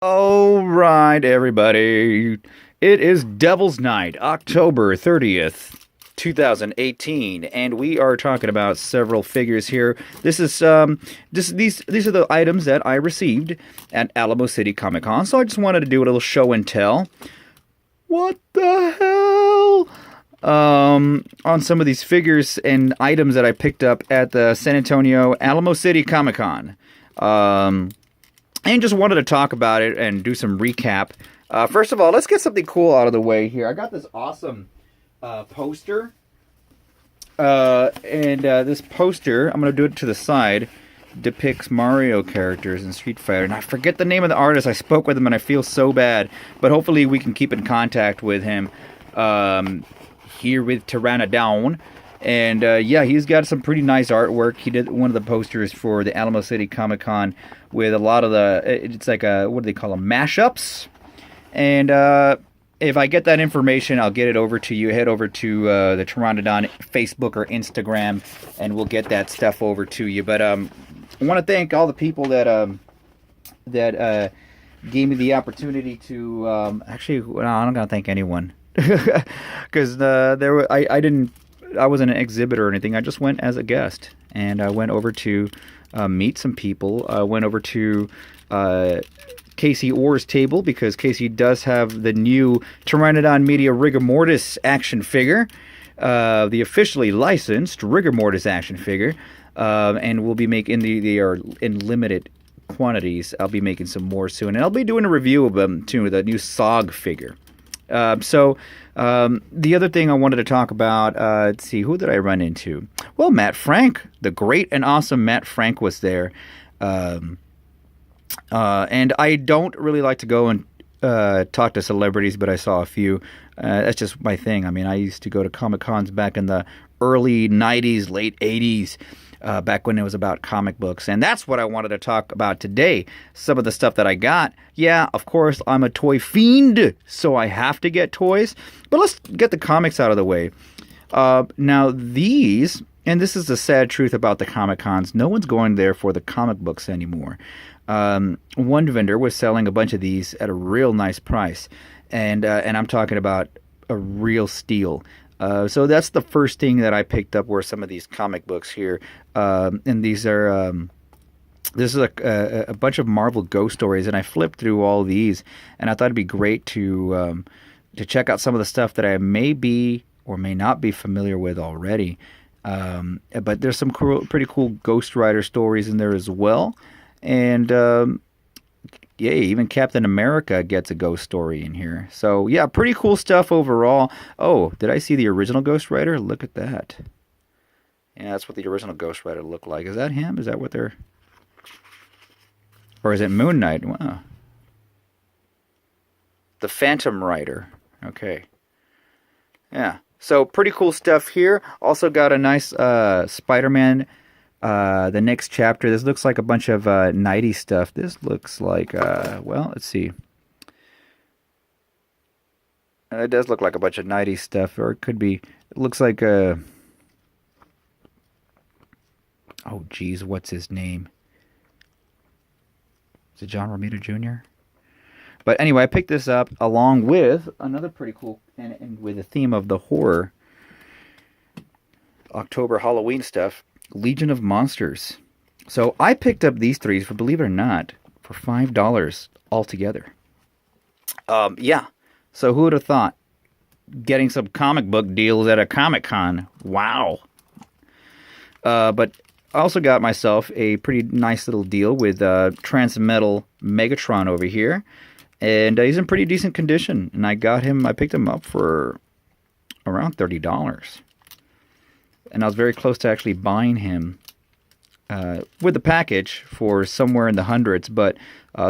All right, everybody. It is Devil's Night, October 30th, 2018, and we are talking about several figures here. These are the items that I received at Alamo City Comic Con. So I just wanted to do a little show and tell. What the hell? On some of these figures and items that I picked up at the San Antonio Alamo City Comic Con. And just wanted to talk about it and do some recap. First of all, let's get something cool out of the way here. I got this awesome poster. This poster, I'm going to do it to the side, depicts Mario characters in Street Fighter. And I forget the name of the artist. I spoke with him and I feel so bad. But hopefully we can keep in contact with him here with Pteranodon. And yeah, he's got some pretty nice artwork. He did one of the posters for the Alamo City Comic Con with a lot of it's like what do they call them, mashups. And if I get that information, I'll get it over to you. Head over to the Pteranodon Facebook or Instagram, and we'll get that stuff over to you. But I want to thank all the people that gave me the opportunity to actually. Well, I'm not gonna thank anyone because I wasn't an exhibitor or anything. I just went as a guest, and I went over to meet some people. I went over to Casey Orr's table because Casey does have the new Pteranodon Media Rigor Mortis action figure, the officially licensed Rigor Mortis action figure, and we'll be making they are in limited quantities. I'll be making some more soon, and I'll be doing a review of them too, the new SOG figure. The other thing I wanted to talk about, let's see, who did I run into? Well, Matt Frank, the great and awesome Matt Frank was there. And I don't really like to go and talk to celebrities, but I saw a few. That's just my thing. I mean, I used to go to Comic Cons back in the early 90s, late 80s. Back when it was about comic books. And that's what I wanted to talk about today. Some of the stuff that I got. Yeah, of course, I'm a toy fiend, so I have to get toys. But let's get the comics out of the way. Now, these, and this is the sad truth about the Comic Cons, no one's going there for the comic books anymore. One vendor was selling a bunch of these at a real nice price. And I'm talking about a real steal. So that's the first thing that I picked up were some of these comic books here. And these are, this is a bunch of Marvel Ghost Stories, and I flipped through all these, and I thought it'd be great to check out some of the stuff that I may be or may not be familiar with already. But there's some pretty cool Ghost Rider stories in there as well. And yeah, even Captain America gets a ghost story in here. So, yeah, pretty cool stuff overall. Oh, did I see the original Ghost Rider? Look at that. Yeah, that's what the original Ghost Rider looked like. Is that him? Is that what they're... Or is it Moon Knight? Wow. The Phantom Rider. Okay. Yeah. So, pretty cool stuff here. Also got a nice Spider-Man... the next chapter. This looks like a bunch of 90s stuff. This looks like, well, let's see. It does look like a bunch of 90s stuff, or it could be, it looks like oh geez, what's his name? Is it John Romita Jr.? But anyway, I picked this up along with another pretty cool, and with the theme of the horror, October Halloween stuff. Legion of Monsters. So I picked up these three, for believe it or not, for $5 altogether. Yeah. So who would have thought? Getting some comic book deals at a Comic Con. Wow. But I also got myself a pretty nice little deal with Transmetal Megatron over here. And he's in pretty decent condition. And I picked him up for around $30. And I was very close to actually buying him with the package for somewhere in the hundreds, but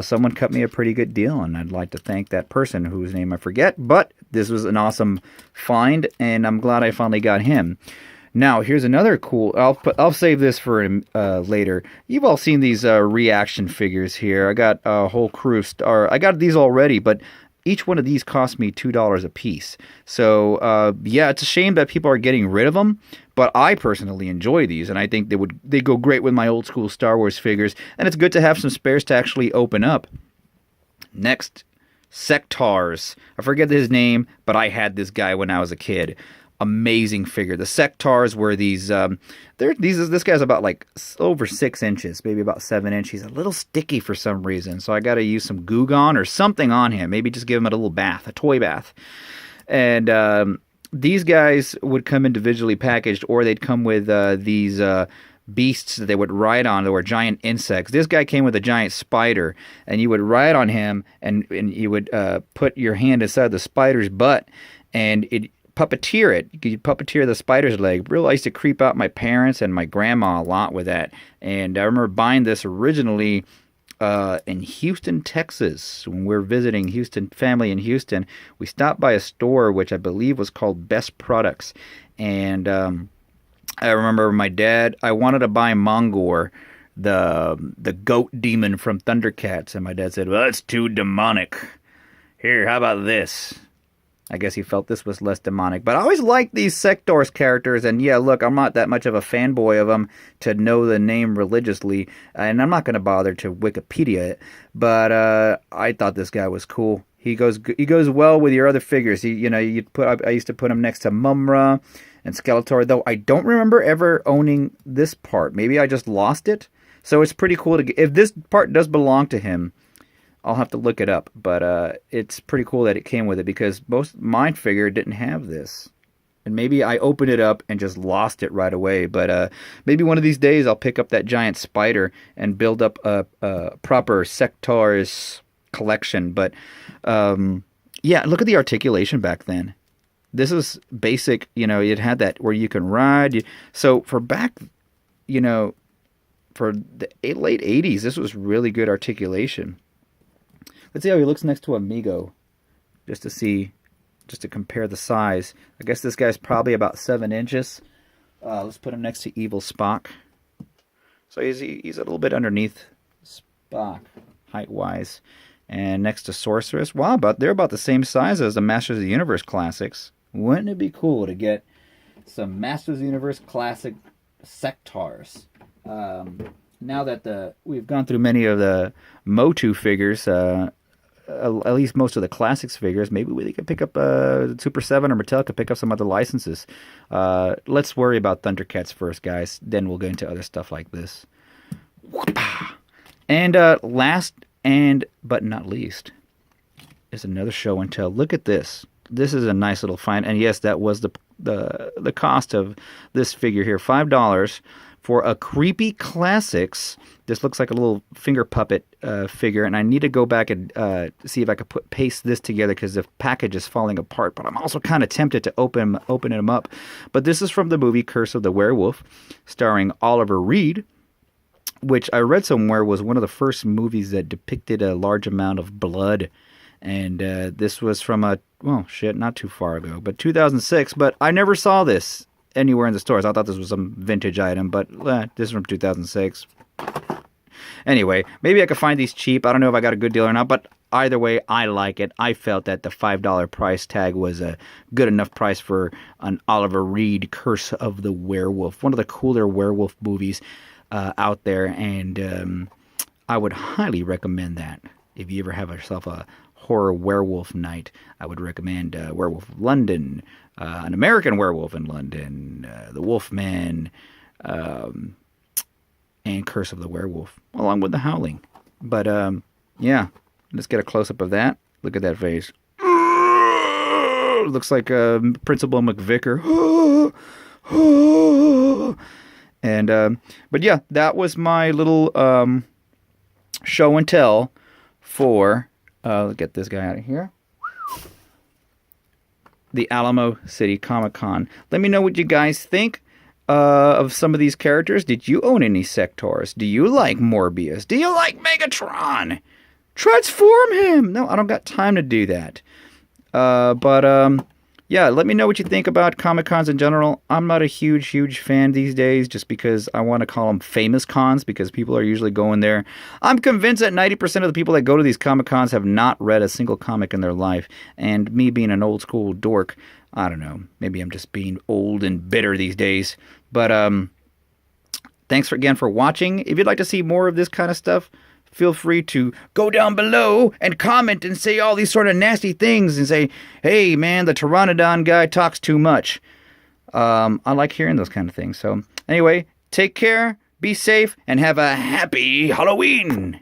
someone cut me a pretty good deal, and I'd like to thank that person whose name I forget, but this was an awesome find, and I'm glad I finally got him. Now, here's another cool... I'll save this for later. You've all seen these reaction figures here. I got a whole crew I got these already, but... Each one of these cost me $2 a piece. So, yeah, it's a shame that people are getting rid of them, but I personally enjoy these, and I think they go great with my old school Star Wars figures, and it's good to have some spares to actually open up. Next, Sectars. I forget his name, but I had this guy when I was a kid. Amazing figure. The Sectars were these. This guy's about like over 6 inches, maybe about 7 inches. He's a little sticky for some reason, so I got to use some Goo Gone or something on him. Maybe just give him a little bath, a toy bath. And these guys would come individually packaged, or they'd come with these beasts that they would ride on. They were giant insects. This guy came with a giant spider, and you would ride on him, and you would put your hand inside the spider's butt, and it puppeteer it. You could puppeteer the spider's leg. Really, I used to creep out my parents and my grandma a lot with that. And I remember buying this originally in Houston, Texas, when we were visiting family in Houston. We stopped by a store which I believe was called Best Products, and I remember my dad. I wanted to buy Mongor, the goat demon from Thundercats, and my dad said, "Well, it's too demonic. Here, how about this?" I guess he felt this was less demonic. But I always liked these Sectors characters. And yeah, look, I'm not that much of a fanboy of them to know the name religiously. And I'm not going to bother to Wikipedia it. But I thought this guy was cool. He goes well with your other figures. I used to put him next to Mumra and Skeletor. Though I don't remember ever owning this part. Maybe I just lost it. So it's pretty cool to get. If this part does belong to him, I'll have to look it up, but it's pretty cool that it came with it, because mine figure didn't have this. And maybe I opened it up and just lost it right away, but maybe one of these days I'll pick up that giant spider and build up a proper Sectors collection. But yeah, look at the articulation back then. This is basic, it had that where you can ride. So for for the late 80s, this was really good articulation. Let's see how he looks next to Amigo, just to compare the size. I guess this guy's probably about 7 inches. Let's put him next to Evil Spock. So he's a little bit underneath Spock, height-wise. And next to Sorceress. Wow, they're about the same size as the Masters of the Universe classics. Wouldn't it be cool to get some Masters of the Universe classic Sectars? Now that we've gone through many of the Motu figures, at least most of the classics figures, maybe we could pick up Super 7 or Mattel could pick up some other licenses. Let's worry about Thundercats first, guys. Then we'll get into other stuff like this. And last but not least is another show and tell. Look at this. This is a nice little find. And yes, that was the cost of this figure here, $5. For a Creepy Classics. This looks like a little finger puppet figure, and I need to go back and see if I could paste this together, because the package is falling apart, but I'm also kind of tempted to open them up. But this is from the movie Curse of the Werewolf, starring Oliver Reed, which I read somewhere was one of the first movies that depicted a large amount of blood. And this was from not too far ago, but 2006, but I never saw this anywhere in the stores. I thought this was some vintage item, but this is from 2006. Anyway, maybe I could find these cheap. I don't know if I got a good deal or not, but either way, I like it. I felt that the $5 price tag was a good enough price for an Oliver Reed Curse of the Werewolf, one of the cooler werewolf movies out there, and I would highly recommend that. If you ever have yourself a horror werewolf night, I would recommend Werewolf of London, An American Werewolf in London, The Wolfman, and Curse of the Werewolf, along with The Howling. But, yeah, let's get a close-up of that. Look at that face. Looks like Principal McVicker. And, but yeah, that was my little show and tell for, let's get this guy out of here, the Alamo City Comic Con. Let me know what you guys think of some of these characters. Did you own any Sectors? Do you like Morbius? Do you like Megatron? Transform him! No, I don't got time to do that. But yeah, let me know what you think about Comic Cons in general. I'm not a huge fan these days, just because I want to call them famous cons, because people are usually going there. I'm convinced that 90% of the people that go to these Comic Cons have not read a single comic in their life. And me being an old school dork, I don't know, maybe I'm just being old and bitter these days. But thanks again for watching. If you'd like to see more of this kind of stuff, feel free to go down below and comment and say all these sort of nasty things and say, hey, man, the Pteranodon guy talks too much. I like hearing those kind of things. So anyway, take care, be safe, and have a happy Halloween.